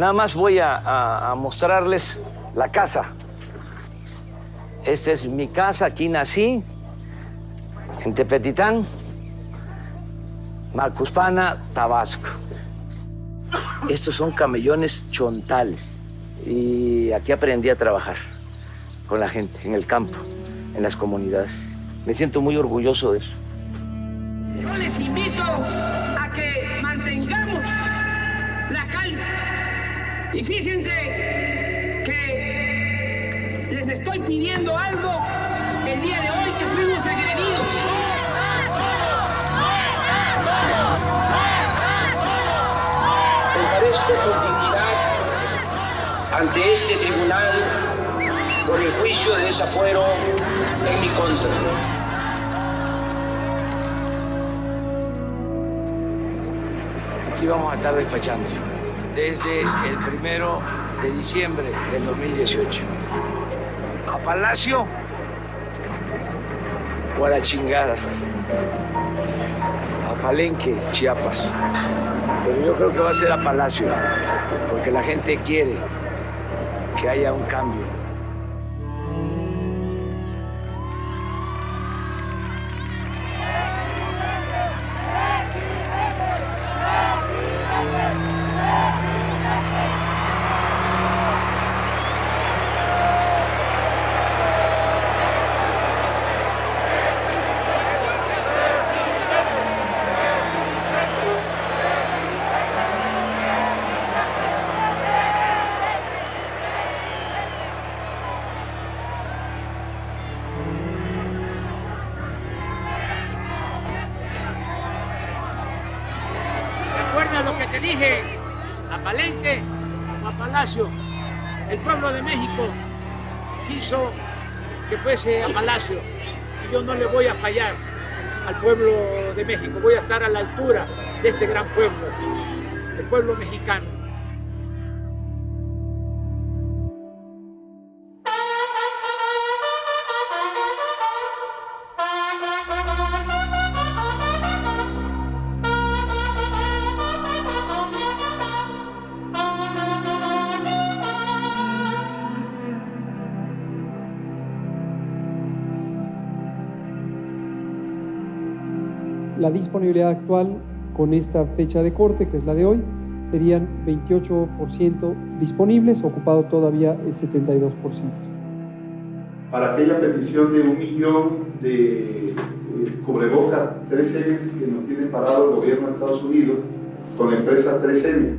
Nada más voy a mostrarles la casa. Esta es mi casa, aquí nací, en Tepetitán, Macuspana, Tabasco. Estos son camellones chontales y aquí aprendí a trabajar con la gente, en el campo, en las comunidades. Me siento muy orgulloso de eso. Yo les invito a que mantengamos la calma. Y fíjense que les estoy pidiendo algo el día de hoy que fuimos agredidos. Comparezco con dignidad ante este tribunal por el juicio de desafuero en mi contra. Aquí vamos a estar despachando desde el 1 de diciembre del 2018. A Palacio o a la chingada. A Palenque, Chiapas. Pero yo creo que va a ser a Palacio, porque la gente quiere que haya un cambio. Recuerda lo que te dije, a Palenque o a Palacio. El pueblo de México quiso que fuese a Palacio y yo no le voy a fallar al pueblo de México. Voy a estar a la altura de este gran pueblo, el pueblo mexicano. La disponibilidad actual con esta fecha de corte, que es la de hoy, serían 28% disponibles, ocupado todavía el 72%. Para aquella petición de 1 millón de cubrebocas 3M que nos tiene parado el gobierno de Estados Unidos con la empresa 3M.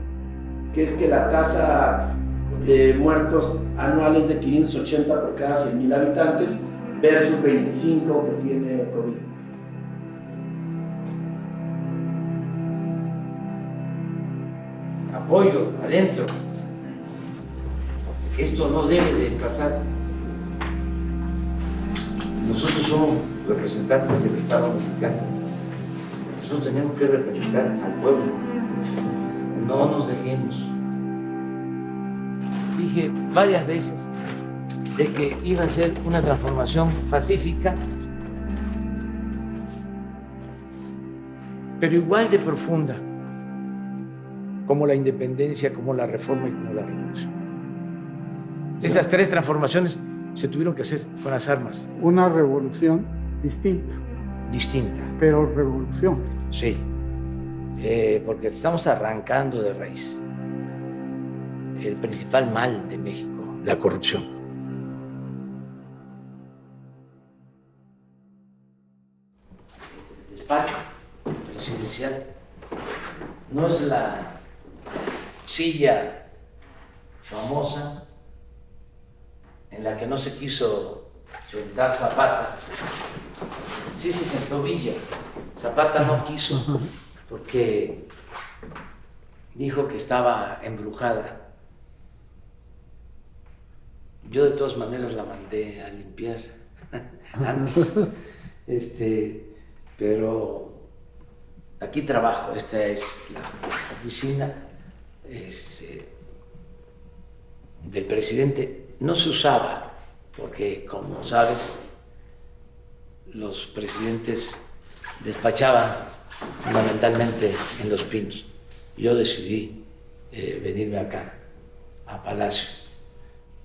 Que es que la tasa de muertos anuales de 580 por cada 100,000 habitantes versus 25 que tiene COVID. Apoyo adentro. Esto no debe de pasar. Nosotros somos representantes del Estado mexicano. Nosotros tenemos que representar al pueblo. No nos dejemos. Dije varias veces de que iba a ser una transformación pacífica, pero igual de profunda como la independencia, como la reforma y como la revolución. Esas tres transformaciones se tuvieron que hacer con las armas. Una revolución distinta. Distinta. Pero revolución. Sí, porque estamos arrancando de raíz el principal mal de México, la corrupción. El despacho presidencial no es la silla famosa en la que no se quiso sentar Zapata. Sí se sentó Villa. Zapata no quiso porque dijo que estaba embrujada. Yo de todas maneras la mandé a limpiar antes. Pero aquí trabajo, esta es la oficina del presidente. No se usaba porque, como sabes, los presidentes despachaban fundamentalmente en Los Pinos. Yo decidí venirme acá a Palacio,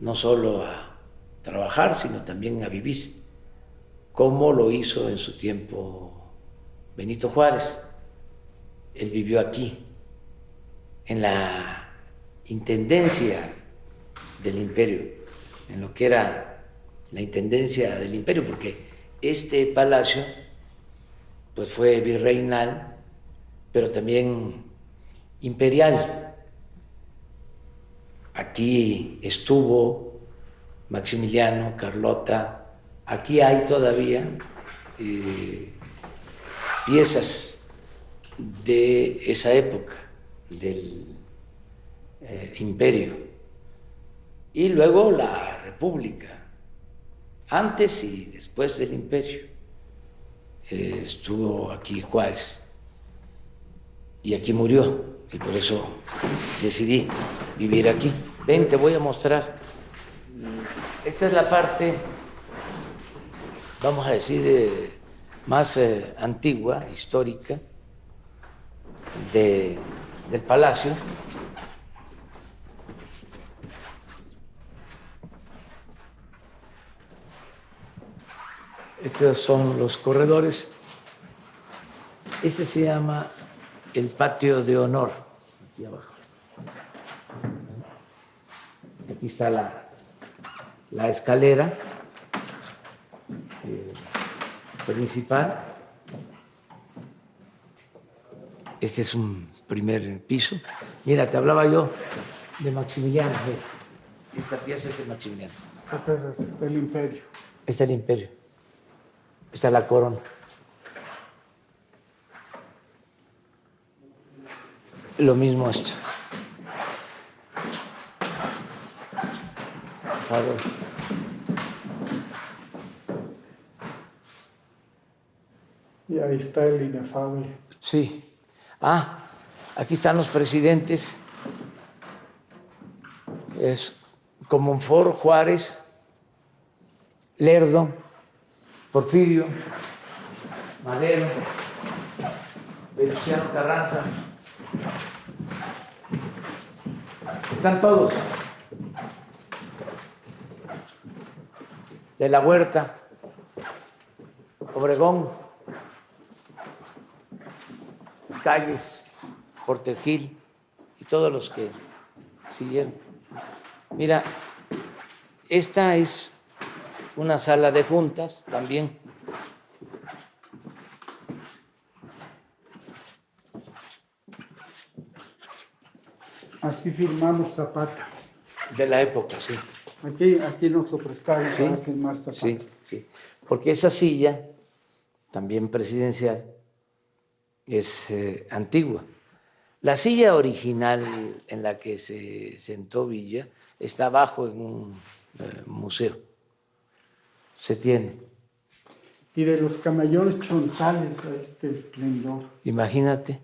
no solo a trabajar, sino también a vivir, como lo hizo en su tiempo Benito Juárez. Él vivió aquí, en la intendencia del imperio, en lo que era la intendencia del imperio, porque este palacio pues fue virreinal, pero también imperial. Aquí estuvo Maximiliano, Carlota, aquí hay todavía piezas de esa época del imperio. Y luego la República, antes y después del imperio. Estuvo aquí Juárez y aquí murió, y por eso decidí vivir aquí. Ven, te voy a mostrar. Esta es la parte, vamos a decir, más antigua, histórica, del palacio. Estos son los corredores. Este se llama el patio de honor, aquí abajo. Aquí está la escalera principal. Este es un primer piso. Mira, te hablaba yo de Maximiliano. Esta pieza es de Maximiliano. Esa pieza es del imperio. Este es el imperio. Esta es la corona. Lo mismo esto. Por favor. Y ahí está el inefable. Sí. Ah, aquí están los presidentes. Es Comonfort, Juárez, Lerdo, Porfirio, Madero, Venustiano Carranza. Están todos. De la Huerta, Obregón, Calles, Portes Gil y todos los que siguieron. Mira, esta es una sala de juntas también. Aquí firmamos Zapata. De la época, sí. Aquí nos lo prestaron Sí, para firmar Zapata. sí, sí. Porque esa silla, también presidencial, es antigua. La silla original en la que se sentó Villa está abajo en un museo. Se tiene. Y de los camellones chontales a este esplendor. Imagínate,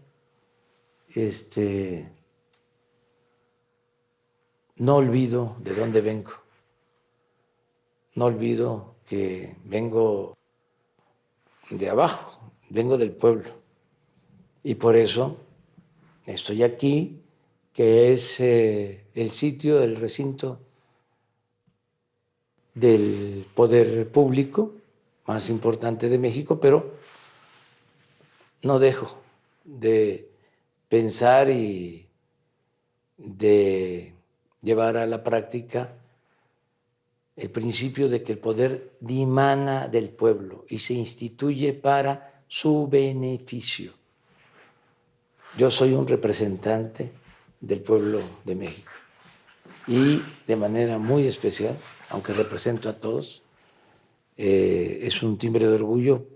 no olvido de dónde vengo. No olvido que vengo de abajo, vengo del pueblo. Y por eso estoy aquí, que es el sitio, el recinto del poder público más importante de México, pero no dejo de pensar y de llevar a la práctica el principio de que el poder dimana del pueblo y se instituye para su beneficio. Yo soy un representante del pueblo de México y de manera muy especial, aunque represento a todos, es un timbre de orgullo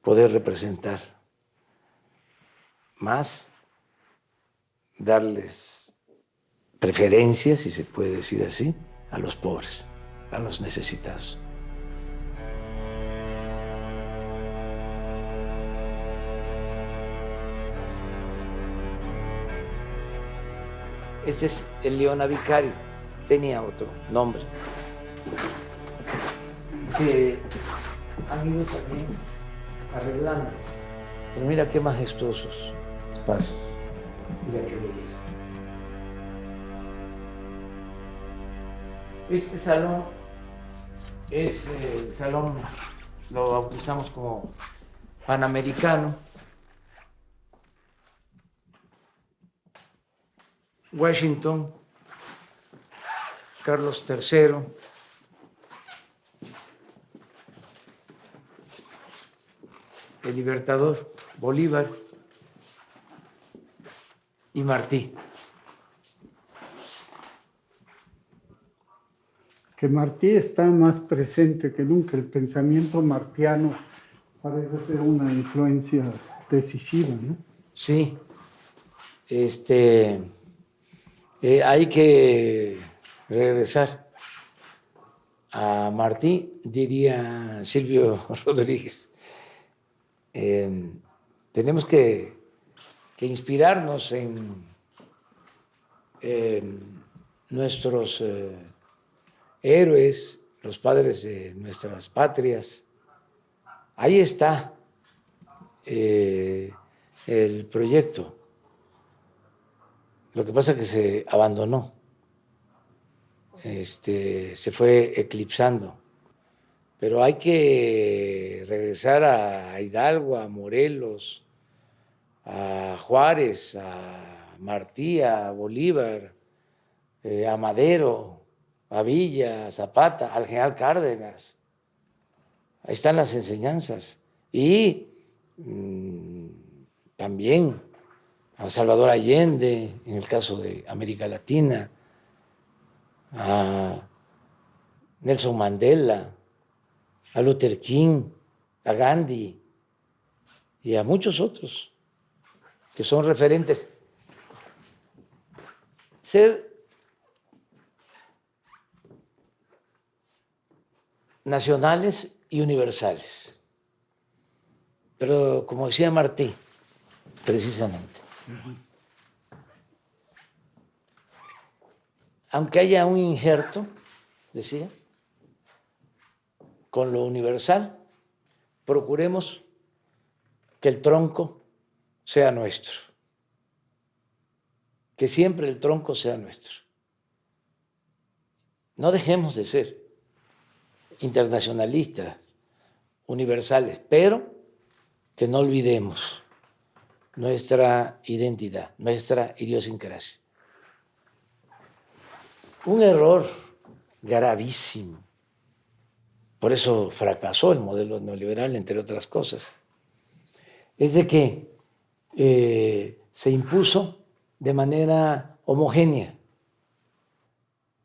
poder representar más, darles preferencias, si se puede decir así, a los pobres, a los necesitados. Este es el Leona Vicario, tenía otro nombre. Se han ido también arreglando, pero mira qué majestuosos espacios, mira qué belleza. Este salón es el salón, lo bautizamos como Panamericano. Washington, Carlos III, el Libertador, Bolívar y Martí. Que Martí está más presente que nunca. El pensamiento martiano parece ser una influencia decisiva, ¿no? Sí, hay que regresar a Martí, diría Silvio Rodríguez. Tenemos que inspirarnos en nuestros héroes, los padres de nuestras patrias. Ahí está el proyecto. Lo que pasa es que se abandonó, se fue eclipsando. Pero hay que regresar a Hidalgo, a Morelos, a Juárez, a Martí, a Bolívar, a Madero, a Villa, a Zapata, al general Cárdenas. Ahí están las enseñanzas. Y también a Salvador Allende, en el caso de América Latina, a Nelson Mandela, a Luther King, a Gandhi y a muchos otros que son referentes. Ser nacionales y universales. Pero como decía Martí, precisamente, aunque haya un injerto, decía, con lo universal, procuremos que el tronco sea nuestro, que siempre el tronco sea nuestro. No dejemos de ser internacionalistas, universales, pero que no olvidemos nuestra identidad, nuestra idiosincrasia. Un error gravísimo. Por eso fracasó el modelo neoliberal, entre otras cosas. Es de que se impuso de manera homogénea,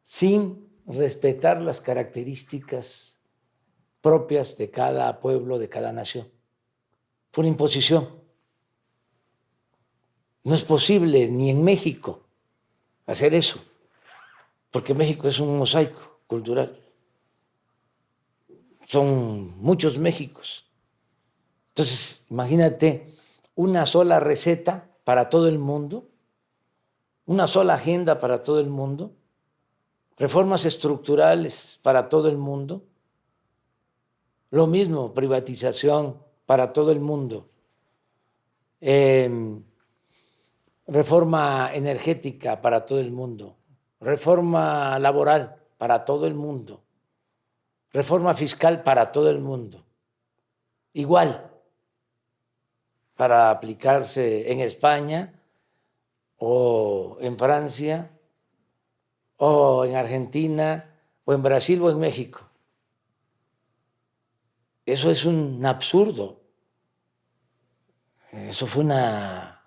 sin respetar las características propias de cada pueblo, de cada nación. Fue una imposición. No es posible ni en México hacer eso, porque México es un mosaico cultural. Son muchos Méxicos. Entonces, imagínate una sola receta para todo el mundo, una sola agenda para todo el mundo, reformas estructurales para todo el mundo, lo mismo, privatización para todo el mundo, reforma energética para todo el mundo, reforma laboral para todo el mundo, reforma fiscal para todo el mundo, igual para aplicarse en España o en Francia o en Argentina o en Brasil o en México. Eso es un absurdo. Eso fue una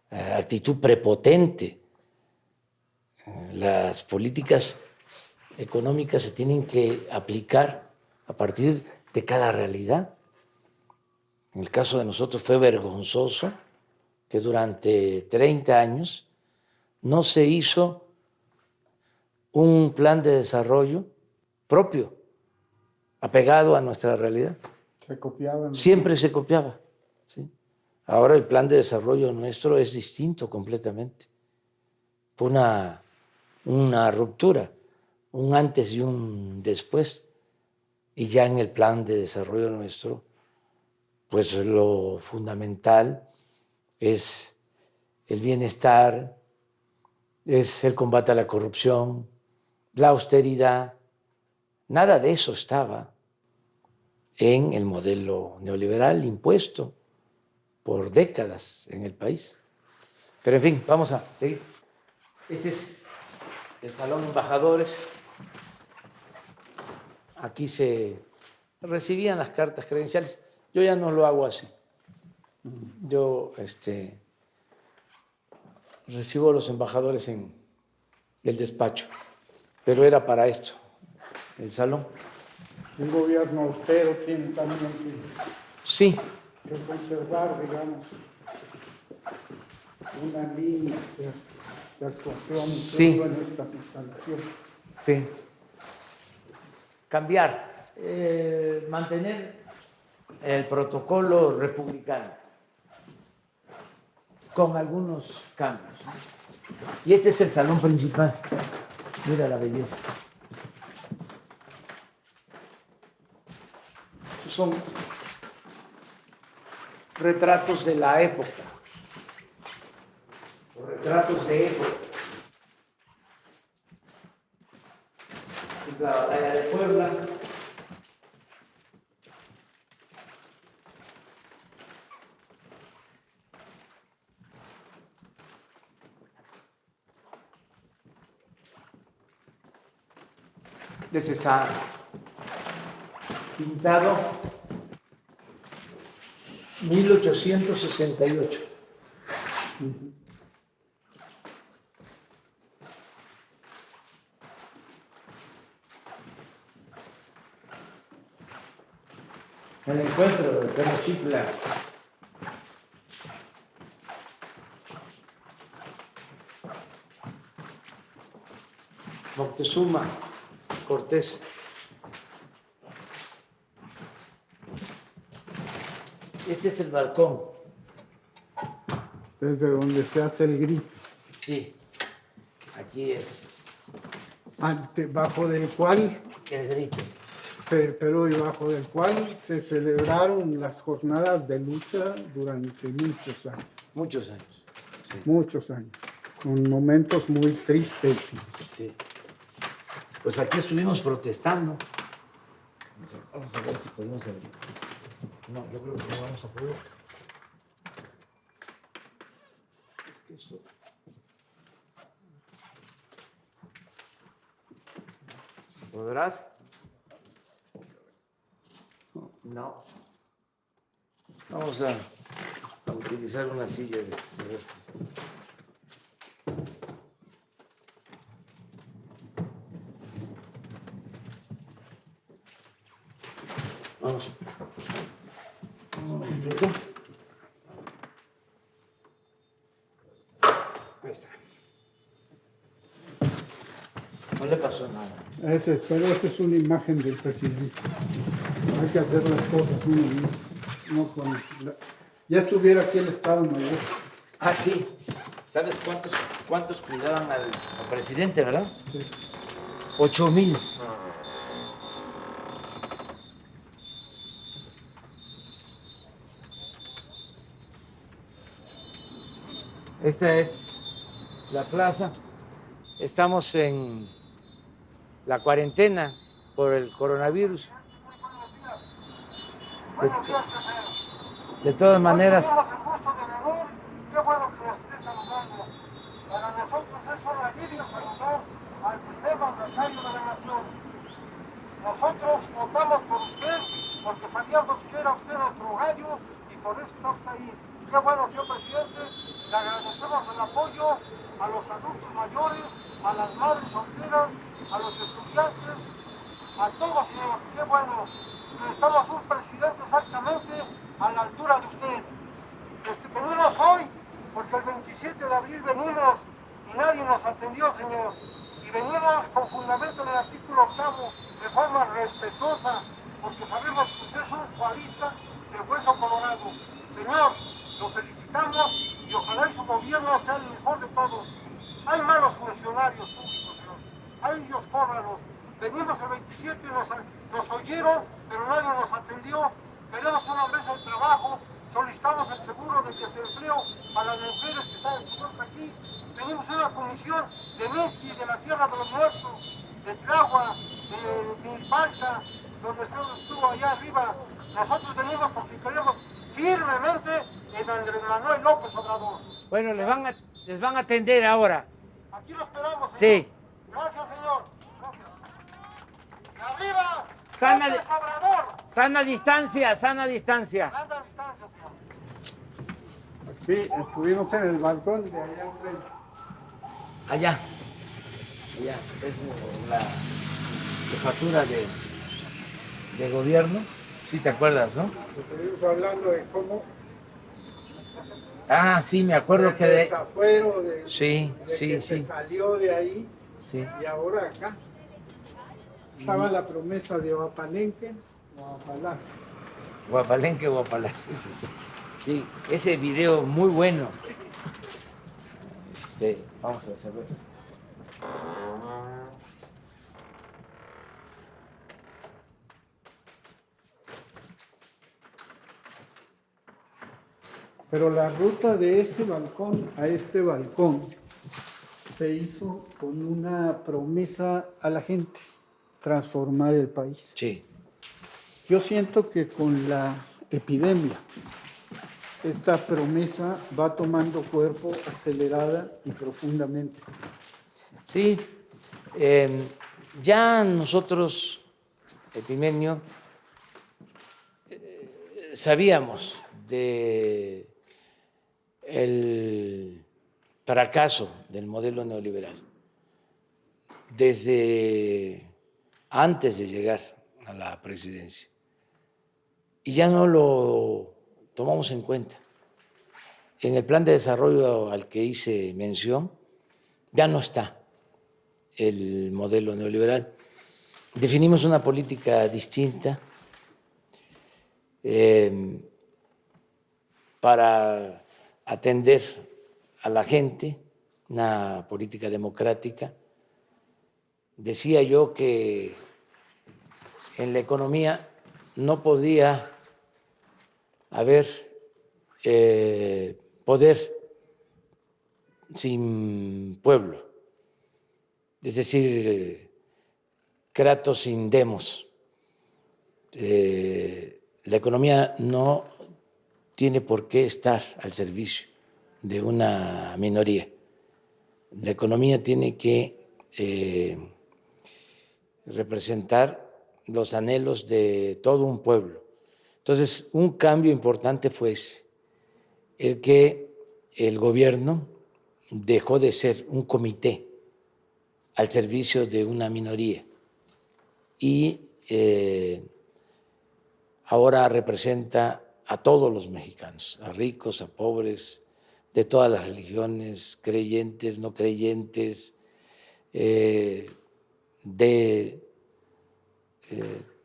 actitud prepotente. Las políticas económicas se tienen que aplicar a partir de cada realidad. En el caso de nosotros fue vergonzoso que durante 30 años no se hizo un plan de desarrollo propio, apegado a nuestra realidad. Se copiaban. Siempre se copiaba, ¿sí? Ahora el plan de desarrollo nuestro es distinto completamente. Fue una ruptura, un antes y un después. Y ya en el plan de desarrollo nuestro, pues lo fundamental es el bienestar, es el combate a la corrupción, la austeridad, nada de eso estaba en el modelo neoliberal impuesto por décadas en el país. Pero en fin, vamos a seguir. Este es el Salón de Embajadores. Aquí se recibían las cartas credenciales. Yo ya no lo hago así. Yo recibo a los embajadores en el despacho, pero era para esto, el salón. Un gobierno austero tiene también Sí, que conservar, digamos, una línea de actuación Sí. incluso en estas instalaciones. sí. Cambiar, mantener el protocolo republicano con algunos cambios. Y este es el salón principal. Mira la belleza. Estos son retratos de la época. Retratos de época. Es la batalla de Puebla. Ese está pintado 1868. El encuentro de Tenochtitlan. Moctezuma Cortés. Este es el balcón. Desde donde se hace el grito. Sí, aquí es Bajo del cual el grito. pero bajo del cual se celebraron las jornadas de lucha durante muchos años. Muchos años. Sí. Muchos años. Con momentos muy tristes. Sí. Pues aquí estuvimos protestando. Vamos a ver si podemos abrir. No, yo creo que no vamos a poder. Es que esto... ¿Podrás? No. Vamos a utilizar una silla de estas. Vamos. Un momentito. Ahí está. No le pasó nada. Pero esa es una imagen del presidente. Hay que hacer las cosas uno mismo. No ya estuviera aquí el Estado Mayor. Ah, sí. ¿Sabes cuántos cuidaban al presidente, verdad? Sí. 8,000. Esta es la plaza. Estamos en la cuarentena por el coronavirus. De todas maneras. Qué bueno que nos esté saludando. Para nosotros es un alivio saludar al primer mandatario de la nación. Nosotros votamos por usted porque sabíamos que era usted nuestro gallo y por eso está usted ahí. Qué bueno, señor presidente. Le agradecemos el apoyo a los adultos mayores, a las madres solteras, a los estudiantes, a todos, señor. Qué bueno. Necesitamos un presidente exactamente a la altura de usted. Venimos hoy porque el 27 de abril venimos y nadie nos atendió, señor. Y venimos con fundamento en el artículo 8, de forma respetuosa, porque sabemos que usted es un juarista de hueso colorado. Señor, lo felicitamos y ojalá su gobierno sea el mejor de todos. Hay malos funcionarios públicos, señor. Hay ellos cóbranos. Venimos el 27 y nos oyeron, pero nadie nos atendió. Queremos una mesa de trabajo. Solicitamos el seguro de desempleo para las mujeres que están aquí. Tenemos una comisión de Messi y de la Tierra de los Muertos. de Tláhuac, de Milpalta, donde se estuvo allá arriba. Nosotros venimos porque creemos firmemente en Andrés Manuel López Obrador. Bueno, les van a atender ahora. Aquí lo esperamos, señor. Sí. Gracias, señor. Gracias. ¡Y arriba! Sana, López Obrador. sana distancia, sana distancia. Anda a distancia, señor. Sí, estuvimos en el balcón de allá enfrente. Allá. Allá. Es la jefatura de gobierno. Sí, te acuerdas, ¿no? Estuvimos hablando de cómo Ah, sí, me acuerdo que el de... desafuero de, Sí, de sí, que sí. se salió de ahí Sí. y ahora acá. Estaba la promesa de Guapalenque o Guapalacio. Guapalenque, Guapalacio. Sí. Sí, ese video muy bueno. Vamos a hacerlo. Pero la ruta de ese balcón a este balcón se hizo con una promesa a la gente, transformar el país. Sí. Yo siento que con la epidemia esta promesa va tomando cuerpo acelerada y profundamente. Sí, ya nosotros, Epimenio, sabíamos de el fracaso del modelo neoliberal desde antes de llegar a la presidencia y ya no lo tomamos en cuenta. En el plan de desarrollo al que hice mención ya no está el modelo neoliberal. Definimos una política distinta para atender a la gente, una política democrática. Decía yo que en la economía no podía haber poder sin pueblo, es decir, kratos sin demos. La economía no tiene por qué estar al servicio de una minoría. La economía tiene que representar los anhelos de todo un pueblo. Entonces, un cambio importante fue ese, el que el gobierno dejó de ser un comité al servicio de una minoría y ahora representa a todos los mexicanos, a ricos, a pobres, de todas las religiones, creyentes, no creyentes, de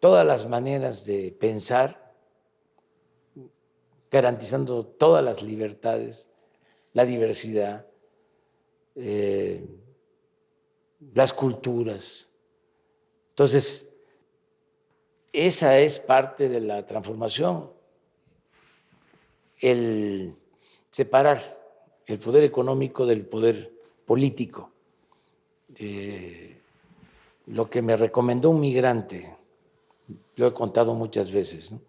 todas las maneras de pensar, garantizando todas las libertades, la diversidad, las culturas. Entonces, esa es parte de la transformación, el separar el poder económico del poder político. Lo que me recomendó un migrante, lo he contado muchas veces, ¿no?,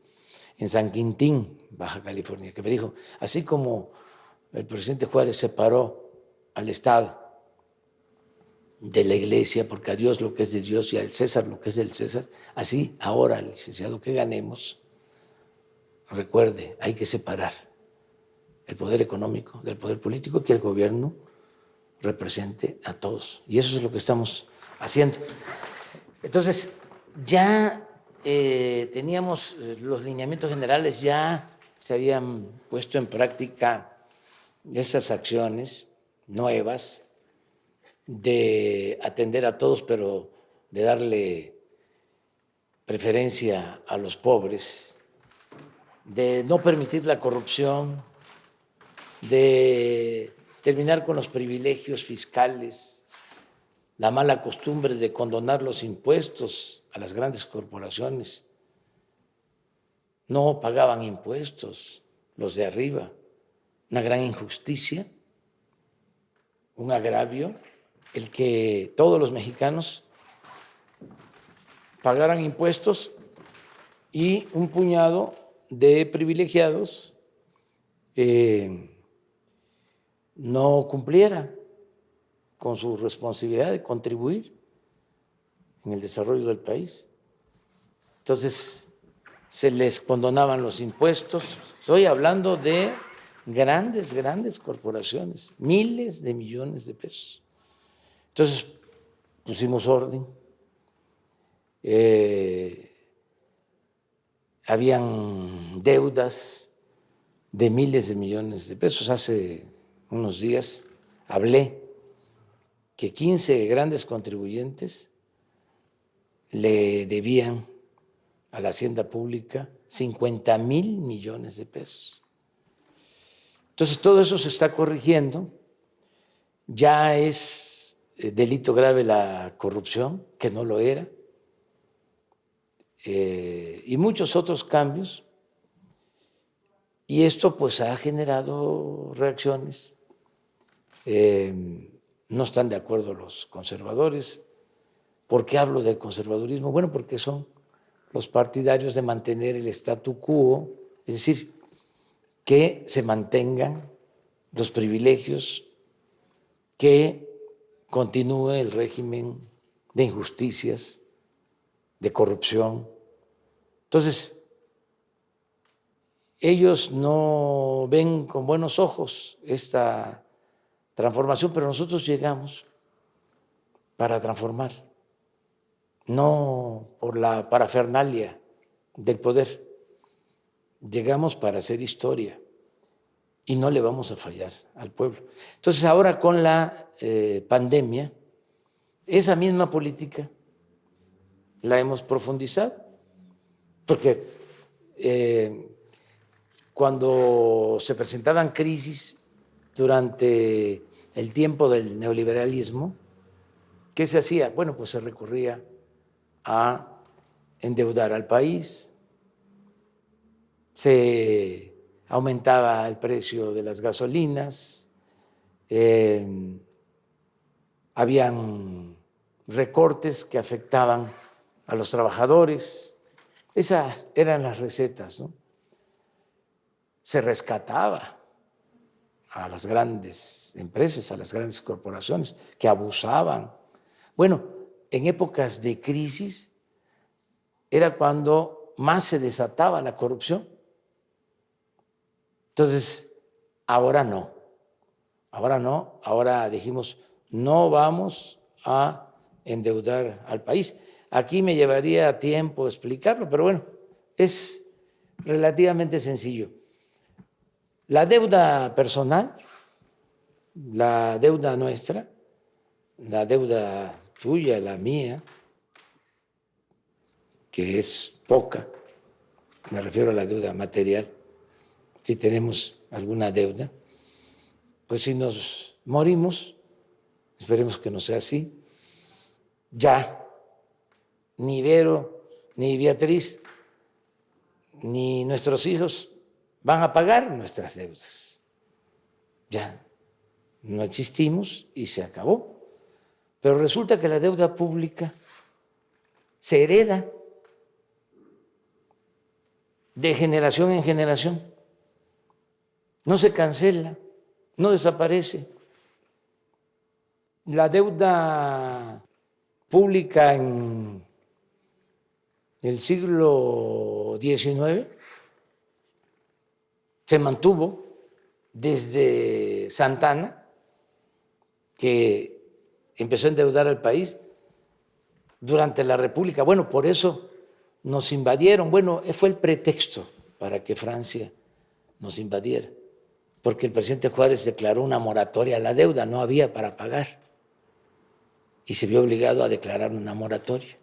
en San Quintín, Baja California, que me dijo, así como el presidente Juárez separó al Estado de la Iglesia, porque a Dios lo que es de Dios y al César lo que es del César, así ahora, licenciado, que ganemos, recuerde, hay que separar el poder económico del poder político y que el gobierno represente a todos. Y eso es lo que estamos haciendo. Entonces, ya teníamos los lineamientos generales, ya se habían puesto en práctica esas acciones nuevas de atender a todos, pero de darle preferencia a los pobres, de no permitir la corrupción, de terminar con los privilegios fiscales, la mala costumbre de condonar los impuestos a las grandes corporaciones. No pagaban impuestos los de arriba, una gran injusticia, un agravio, el que todos los mexicanos pagaran impuestos y un puñado de privilegiados no cumpliera con su responsabilidad de contribuir en el desarrollo del país. Entonces, se les condonaban los impuestos. Estoy hablando de grandes corporaciones, miles de millones de pesos. Entonces, pusimos orden. Habían deudas de miles de millones de pesos. Hace unos días hablé que 15 grandes contribuyentes le debían a la hacienda pública 50,000 millones de pesos. Entonces, todo eso se está corrigiendo. Ya es delito grave la corrupción, que no lo era, y muchos otros cambios. Y esto pues ha generado reacciones. No están de acuerdo los conservadores. ¿Por qué hablo de conservadurismo? Bueno, porque son los partidarios de mantener el statu quo, es decir, que se mantengan los privilegios, que continúe el régimen de injusticias, de corrupción. Entonces, ellos no ven con buenos ojos esta transformación, pero nosotros llegamos para transformar, no por la parafernalia del poder. Llegamos para hacer historia y no le vamos a fallar al pueblo. Entonces, ahora con la pandemia, esa misma política la hemos profundizado, porque cuando se presentaban crisis durante el tiempo del neoliberalismo, ¿qué se hacía? Bueno, pues se recurría a endeudar al país, se aumentaba el precio de las gasolinas, habían recortes que afectaban a los trabajadores. Esas eran las recetas, ¿no? Se rescataba a las grandes empresas, a las grandes corporaciones que abusaban. Bueno, en épocas de crisis era cuando más se desataba la corrupción. Entonces, ahora no, ahora dijimos, no vamos a endeudar al país. Aquí me llevaría tiempo explicarlo, pero bueno, es relativamente sencillo. La deuda personal, la deuda nuestra, la deuda tuya, la mía, que es poca, me refiero a la deuda material, si tenemos alguna deuda, pues si nos morimos, esperemos que no sea así, ya ni Vero, ni Beatriz, ni nuestros hijos van a pagar nuestras deudas. Ya no existimos y se acabó. Pero resulta que la deuda pública se hereda de generación en generación. No se cancela, no desaparece. La deuda pública en el siglo XIX se mantuvo desde Santa Anna, que empezó a endeudar al país durante la República. Bueno, por eso nos invadieron. Bueno, fue el pretexto para que Francia nos invadiera, porque el presidente Juárez declaró una moratoria a la deuda, no había para pagar, y se vio obligado a declarar una moratoria.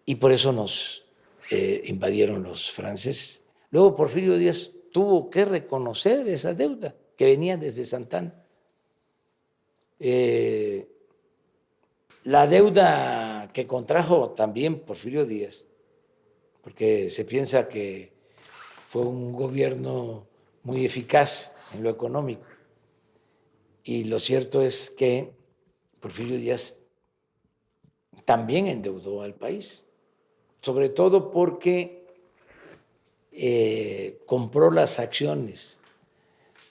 Y por eso nos invadieron los franceses. Luego Porfirio Díaz tuvo que reconocer esa deuda que venía desde Santa Anna. La deuda que contrajo también Porfirio Díaz, porque se piensa que fue un gobierno muy eficaz en lo económico, y lo cierto es que Porfirio Díaz también endeudó al país, sobre todo porque compró las acciones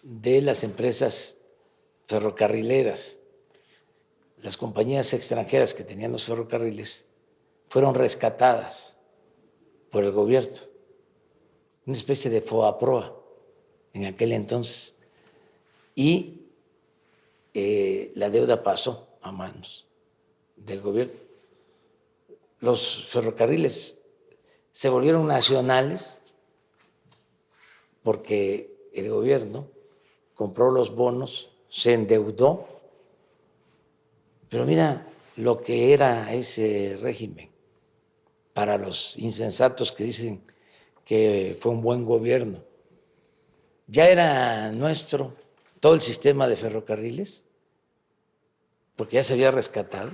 de las empresas ferrocarrileras. Las compañías extranjeras que tenían los ferrocarriles fueron rescatadas por el gobierno, una especie de FOAPROA en aquel entonces, y la deuda pasó a manos del gobierno. Los ferrocarriles se volvieron nacionales porque el gobierno compró los bonos, se endeudó, pero mira lo que era ese régimen para los insensatos que dicen que fue un buen gobierno. Ya era nuestro todo el sistema de ferrocarriles, porque ya se había rescatado,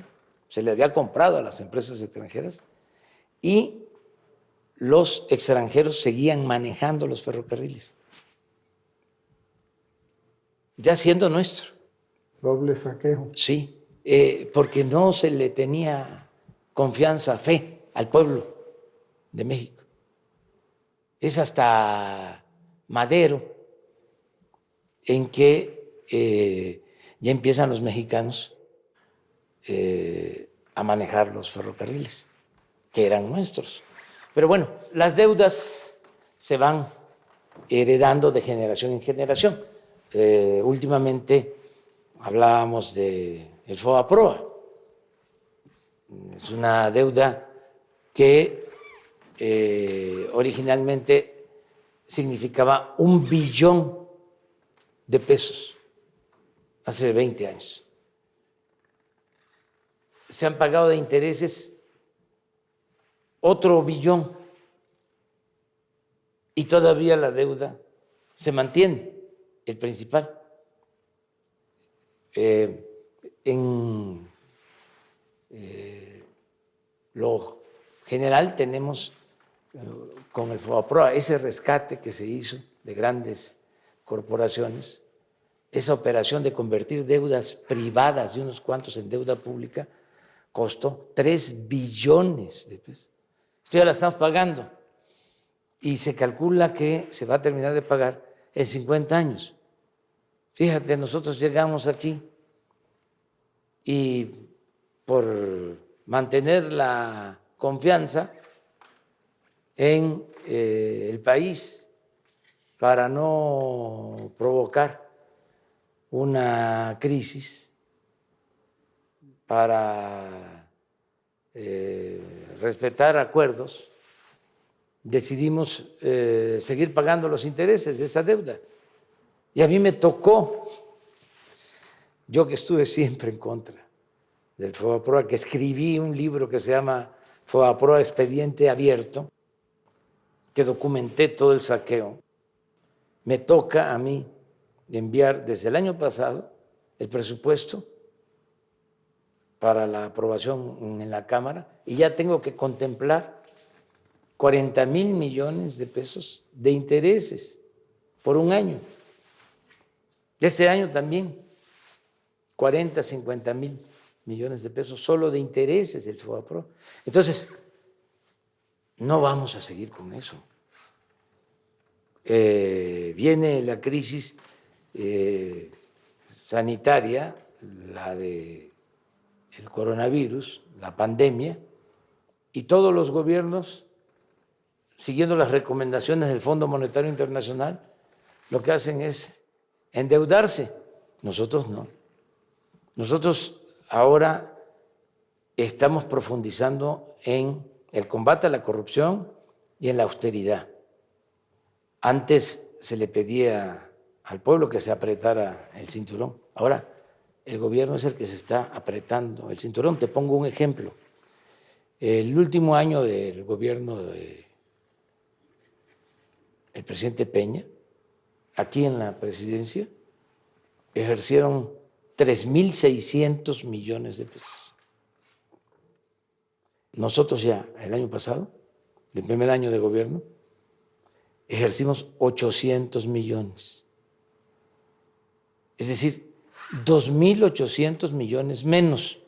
se le había comprado a las empresas extranjeras y los extranjeros seguían manejando los ferrocarriles, ya siendo nuestro. Doble saqueo. Sí, porque no se le tenía confianza, fe al pueblo de México. Es hasta Madero en que ya empiezan los mexicanos a manejar los ferrocarriles, que eran nuestros. Pero bueno, las deudas se van heredando de generación en generación. Últimamente hablábamos del FOAPROA. Es una deuda que originalmente significaba 1 billón de pesos hace 20 años. Se han pagado de intereses otro billón y todavía la deuda se mantiene, el principal. En lo general tenemos con el FOAPROA ese rescate que se hizo de grandes corporaciones, esa operación de convertir deudas privadas de unos cuantos en deuda pública costó 3 billones de pesos. Esto ya la estamos pagando y se calcula que se va a terminar de pagar en 50 años. Fíjate, nosotros llegamos aquí y por mantener la confianza en el país, para no provocar una crisis, para respetar acuerdos, decidimos seguir pagando los intereses de esa deuda. Y a mí me tocó, yo que estuve siempre en contra del FOAPROA, que escribí un libro que se llama FOAPROA Expediente Abierto, que documenté todo el saqueo, me toca a mí enviar desde el año pasado el presupuesto para la aprobación en la Cámara y ya tengo que contemplar 40,000 millones de pesos de intereses por un año. Este año también 40, 50,000 millones de pesos solo de intereses del FOAPROA. Entonces, no vamos a seguir con eso. Viene la crisis sanitaria, la del coronavirus, la pandemia, y todos los gobiernos, siguiendo las recomendaciones del Fondo Monetario Internacional, lo que hacen es endeudarse. Nosotros no. Nosotros ahora estamos profundizando en el combate a la corrupción y en la austeridad. Antes se le pedía al pueblo que se apretara el cinturón. Ahora el gobierno es el que se está apretando el cinturón. Te pongo un ejemplo. El último año del gobierno del presidente Peña, aquí en la presidencia, ejercieron 3,600 millones de pesos. Nosotros ya el año pasado, el primer año de gobierno, ejercimos 800 millones. Es decir, 2,800 millones menos.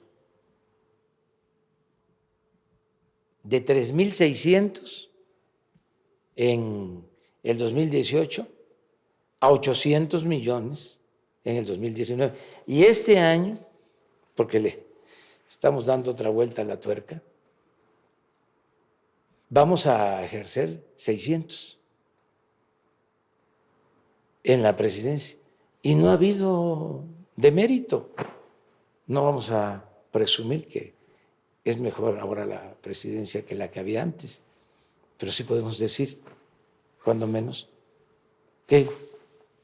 de 3.600 en el 2018 a 800 millones en el 2019. Y este año, porque le estamos dando otra vuelta a la tuerca, vamos a ejercer 600 en la presidencia. Y no ha habido demérito. No vamos a presumir que es mejor ahora la presidencia que la que había antes, pero sí podemos decir, cuando menos, que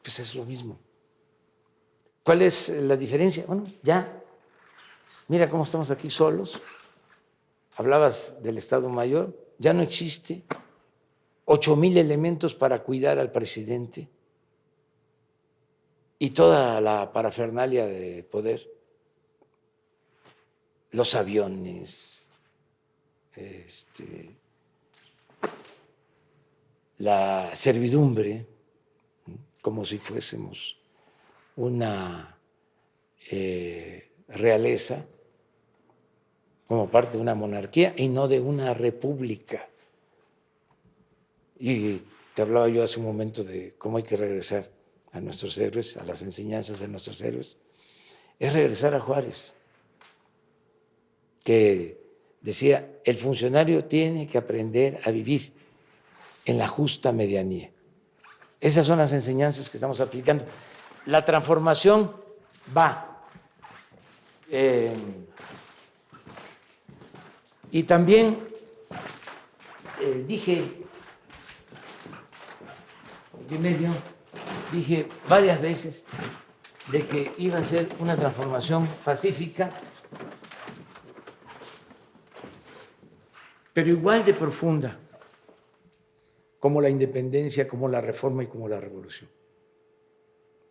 pues es lo mismo. ¿Cuál es la diferencia? Bueno, ya, mira cómo estamos aquí solos. Hablabas del Estado Mayor, ya no existe 8,000 elementos para cuidar al presidente y toda la parafernalia de poder, los aviones, la servidumbre, como si fuésemos una realeza, como parte de una monarquía y no de una república. Y te hablaba yo hace un momento de cómo hay que regresar a nuestros héroes, a las enseñanzas de nuestros héroes. Es regresar a Juárez, que decía, el funcionario tiene que aprender a vivir en la justa medianía. Esas son las enseñanzas que estamos aplicando. La transformación va. Y también dije varias veces de que iba a ser una transformación pacífica, pero igual de profunda como la independencia, como la reforma y como la revolución.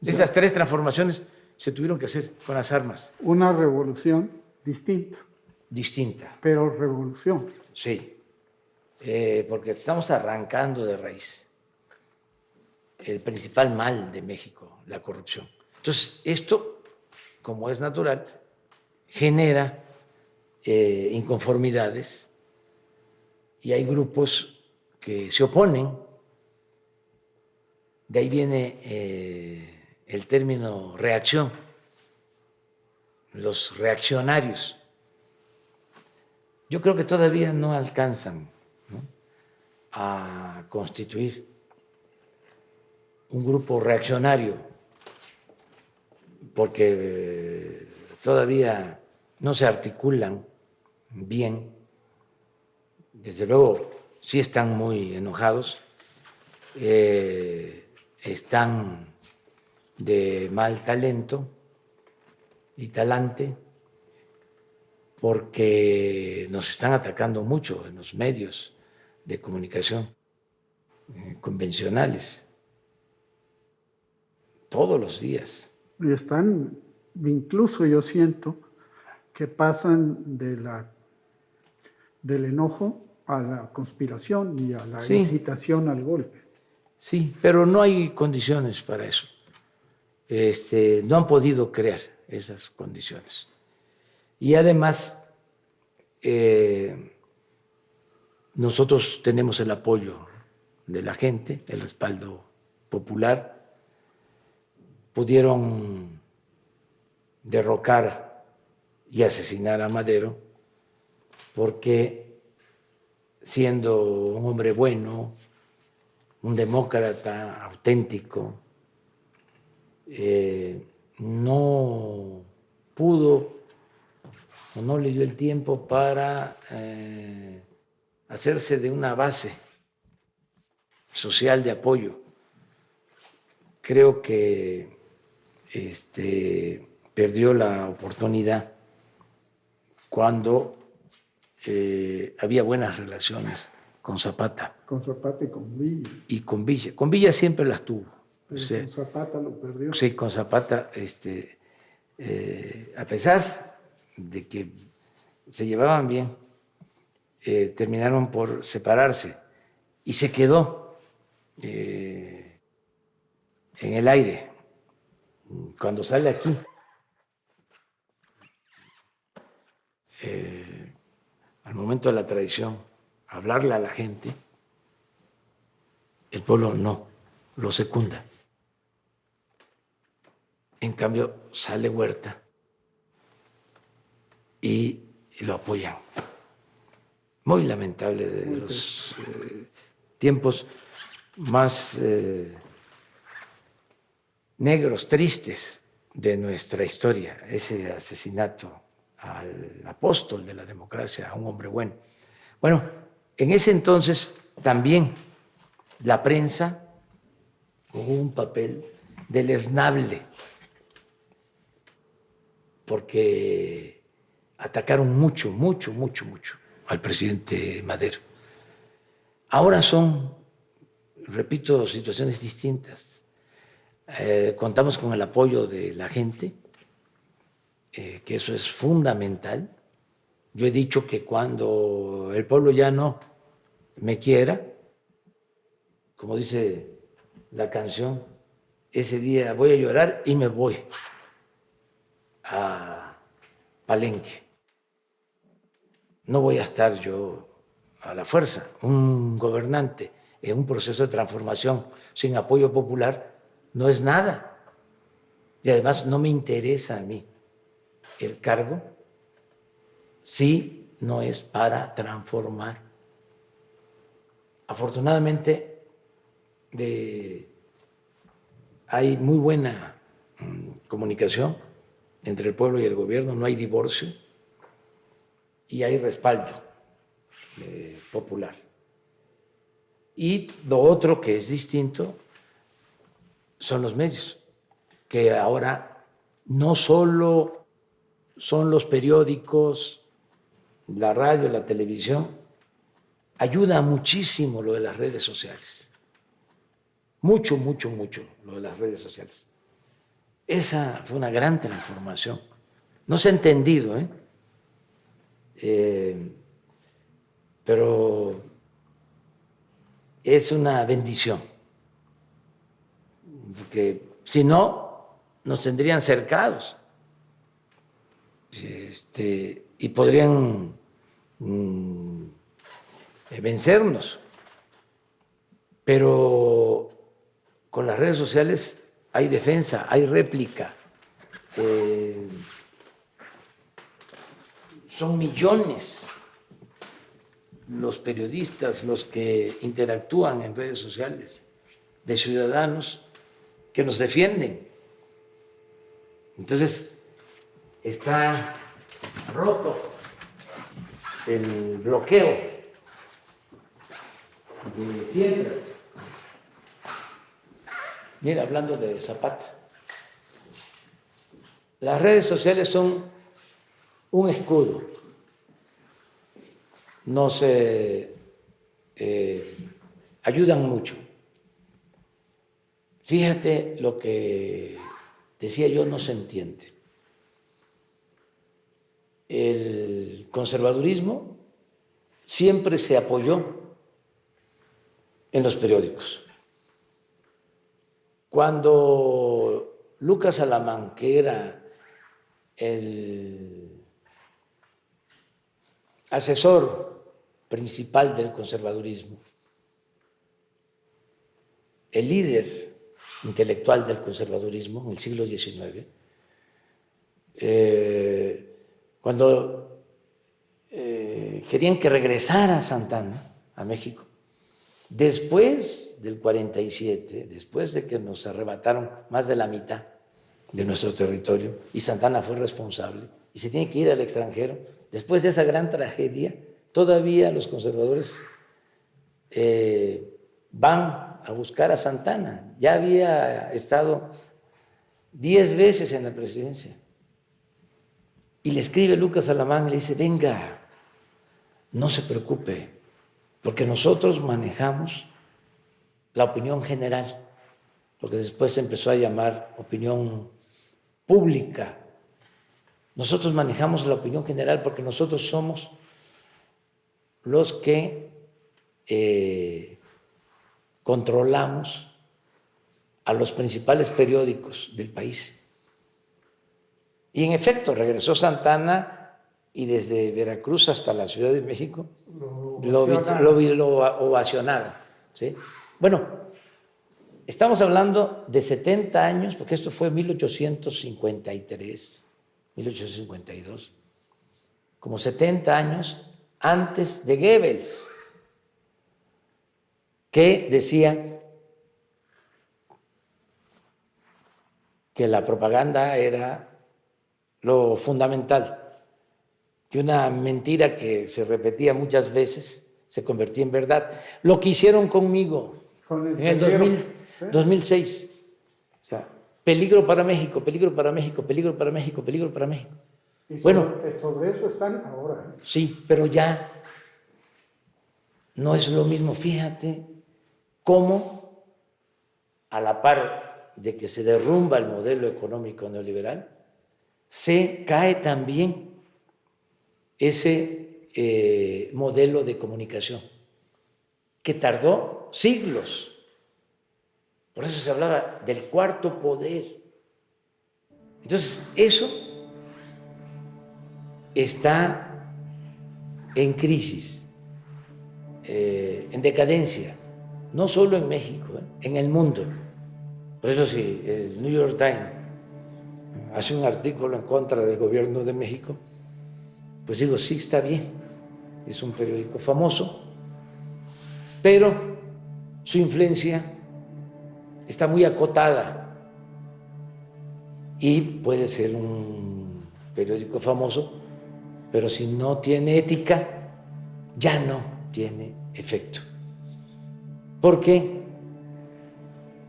Esas tres transformaciones se tuvieron que hacer con las armas. Una revolución distinta. Distinta. Pero revolución. Sí, porque estamos arrancando de raíz el principal mal de México, la corrupción. Entonces, esto, como es natural, genera inconformidades y hay grupos que se oponen. De ahí viene el término reacción, los reaccionarios. Yo creo que todavía no alcanzan, ¿no?, a constituir un grupo reaccionario, porque todavía no se articulan bien. Desde luego, sí están muy enojados, están de mal talento y talante, porque nos están atacando mucho en los medios de comunicación convencionales, todos los días. Y están, incluso yo siento, que pasan del enojo a la conspiración y a la incitación al golpe. Sí, pero no hay condiciones para eso. No han podido crear esas condiciones. Y además, nosotros tenemos el apoyo de la gente, el respaldo popular. Pudieron derrocar y asesinar a Madero porque, siendo un hombre bueno, un demócrata auténtico, no pudo o no le dio el tiempo para hacerse de una base social de apoyo. Creo que perdió la oportunidad cuando había buenas relaciones con Zapata. Con Zapata y con Villa. Y con Villa. Con Villa siempre las tuvo. Pero con Zapata lo perdió. Sí, con Zapata, a pesar de que se llevaban bien, terminaron por separarse y se quedó en el aire. Cuando sale aquí, al momento de la traición hablarle a la gente, el pueblo no lo secunda. En cambio, sale Huerta y lo apoyan. Muy lamentable, de los tiempos más negros, tristes de nuestra historia, ese asesinato al apóstol de la democracia, a un hombre bueno. Bueno, en ese entonces también la prensa jugó un papel deleznable, porque atacaron mucho al presidente Madero. Ahora son, repito, situaciones distintas. Contamos con el apoyo de la gente, que eso es fundamental. Yo he dicho que cuando el pueblo ya no me quiera, como dice la canción, ese día voy a llorar y me voy a Palenque. No voy a estar yo a la fuerza. Un gobernante en un proceso de transformación sin apoyo popular no es nada. Y además no me interesa a mí el cargo si no es para transformar. Afortunadamente hay muy buena comunicación entre el pueblo y el gobierno, no hay divorcio y hay respaldo popular. Y lo otro que es distinto son los medios, que ahora no solo son los periódicos, la radio, la televisión, ayuda muchísimo lo de las redes sociales. Mucho lo de las redes sociales. Esa fue una gran transformación. No se ha entendido, pero es una bendición. Porque si no, nos tendrían cercados y podrían vencernos. Pero con las redes sociales hay defensa, hay réplica. Son millones los periodistas, los que interactúan en redes sociales, de ciudadanos que nos defienden. Entonces, está roto el bloqueo de siempre. Mira, hablando de Zapata, las redes sociales son un escudo. Nos ayudan mucho. Fíjate lo que decía yo, no se entiende. El conservadurismo siempre se apoyó en los periódicos. Cuando Lucas Alamán, que era el asesor principal del conservadurismo, el líder intelectual del conservadurismo en el siglo XIX, cuando querían que regresara Santana a México, después del 47, después de que nos arrebataron más de la mitad de nuestro territorio, y Santana fue responsable, y se tiene que ir al extranjero, después de esa gran tragedia, todavía los conservadores van a buscar a Santana. Ya había estado 10 veces en la presidencia. Y le escribe Lucas Alamán y le dice, venga, no se preocupe, porque nosotros manejamos la opinión general, lo que después se empezó a llamar opinión pública. Nosotros manejamos la opinión general porque nosotros somos los que controlamos a los principales periódicos del país. Y en efecto, regresó Santana y desde Veracruz hasta la Ciudad de México lo ovacionaron. ¿Sí? Bueno, estamos hablando de 70 años, porque esto fue 1853, 1852, como 70 años antes de Goebbels, que decía que la propaganda era lo fundamental, que una mentira que se repetía muchas veces se convertía en verdad. Lo que hicieron conmigo en el 2006, o sea, peligro para México, peligro para México, peligro para México, peligro para México. Y bueno, sobre eso están ahora. Sí, pero ya no es lo mismo. Fíjate cómo, a la par de que se derrumba el modelo económico neoliberal, se cae también ese modelo de comunicación que tardó siglos. Por eso se hablaba del cuarto poder. Entonces, eso está en crisis, en decadencia, no solo en México, en el mundo. Por eso si el New York Times hace un artículo en contra del gobierno de México, pues digo, sí, está bien, es un periódico famoso, pero su influencia está muy acotada y puede ser un periódico famoso, pero si no tiene ética, ya no tiene efecto. Porque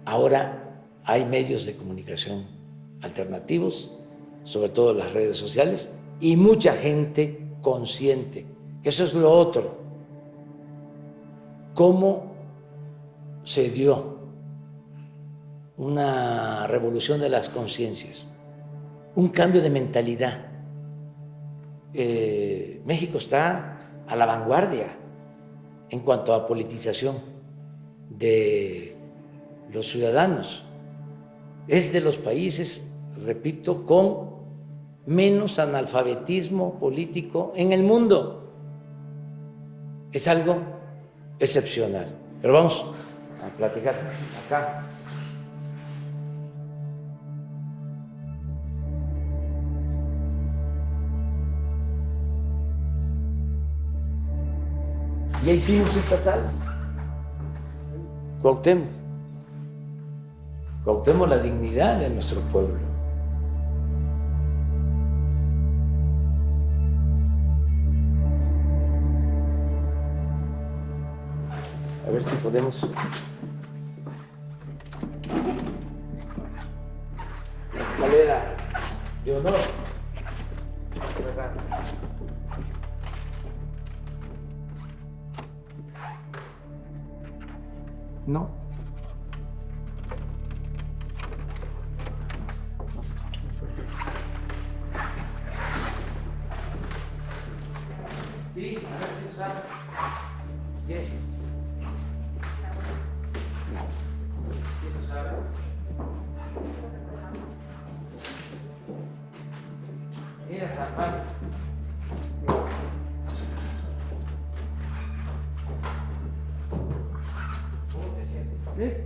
ahora hay medios de comunicación alternativos, sobre todo las redes sociales, y mucha gente consciente, que eso es lo otro. ¿Cómo se dio una revolución de las conciencias? Un cambio de mentalidad. México está a la vanguardia en cuanto a politización de los ciudadanos. Es de los países, repito, con menos analfabetismo político en el mundo. Es algo excepcional. Pero vamos a platicar acá. Ya hicimos esta sala. Cuauhtémoc la dignidad de nuestro pueblo. A ver si podemos. La escalera de honor. No. Sí, a ver si usamos. Jessy. Mira, tan fácil. ¿Cómo te sientes? ¿Eh?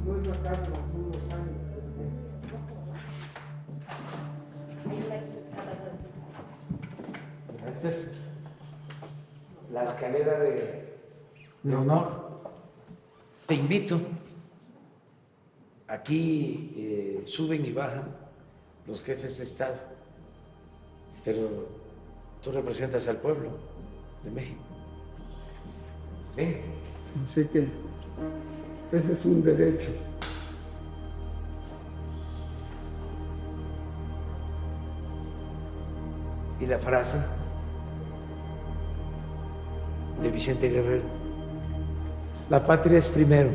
No es la carne, son los años. Esta es la escalera de honor. Te invito. Aquí suben y bajan los jefes de Estado, pero tú representas al pueblo de México. Ven. Así que ese es un derecho. Y la frase de Vicente Guerrero: la patria es primero.